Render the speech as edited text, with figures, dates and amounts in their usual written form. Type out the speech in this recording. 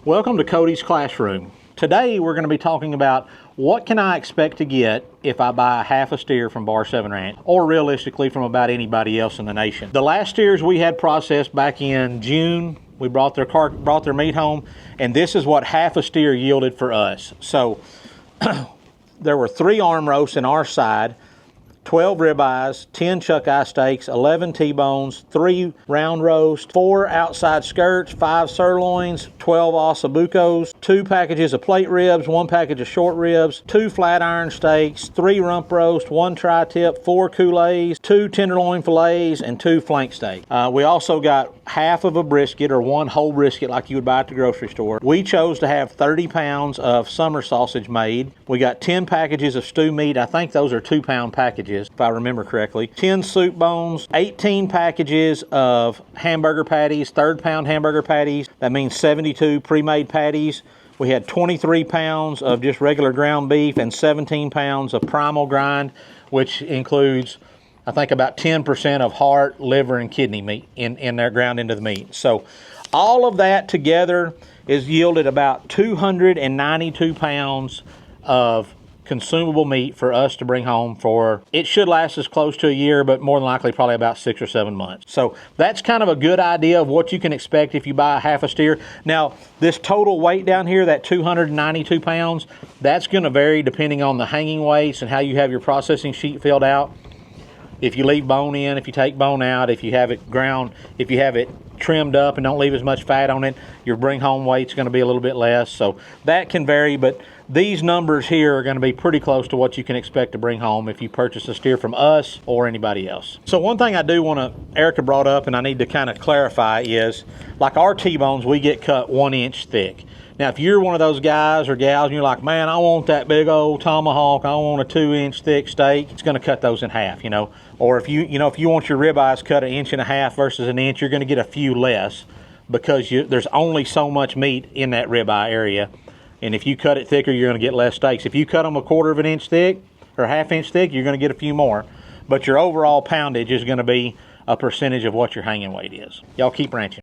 Welcome to Cody's Classroom. Today we're going to be talking about what can I expect to get if I buy half a steer from Bar 7 Ranch, or realistically from about anybody else in the nation. The last steers we had processed back in June, we brought their meat home, and this is what half a steer yielded for us. So there were 3 arm roasts in our side, 12 ribeyes, 10 chuck eye steaks, 11 T-bones, 3 round roasts, 4 outside skirts, 5 sirloins, 12 ossobucos, 2 packages of plate ribs, 1 package of short ribs, 2 flat iron steaks, 3 rump roast, 1 tri-tip, 4 coulées, 2 tenderloin fillets, and 2 flank steaks. We also got half of a brisket, or 1 whole brisket like you would buy at the grocery store. We chose to have 30 pounds of summer sausage made. We got 10 packages of stew meat. I think those are 2-pound packages, if I remember correctly. 10 soup bones, 18 packages of hamburger patties, 3rd-pound hamburger patties. That means 72 pre-made patties. We had 23 pounds of just regular ground beef and 17 pounds of primal grind, which includes, I think, about 10% of heart, liver, and kidney meat in there ground into the meat. So all of that together is yielded about 292 pounds of consumable meat for us to bring home for, it should last us close to a year, but more than likely probably about 6 or 7 months. So that's kind of a good idea of what you can expect if you buy half a steer. Now, this total weight down here, that 292 pounds, that's going to vary depending on the hanging weights and how you have your processing sheet filled out. If you leave bone in, if you take bone out, if you have it ground, if you have it trimmed up and don't leave as much fat on it, your bring home weight's going to be a little bit less. So that can vary, but these numbers here are going to be pretty close to what you can expect to bring home if you purchase a steer from us or anybody else. So one thing I do want to, Erica brought up and I need to kind of clarify is, like our T-bones, we get cut 1 inch thick. Now, if you're one of those guys or gals and you're like, man, I want that big old tomahawk, I want a 2-inch thick steak, it's going to cut those in half, Or if you want your ribeyes cut 1.5 inches versus 1 inch, you're going to get a few less because there's only so much meat in that ribeye area. And if you cut it thicker, you're going to get less steaks. If you cut them 1/4 inch thick or 1/2 inch thick, you're going to get a few more. But your overall poundage is going to be a percentage of what your hanging weight is. Y'all keep ranching.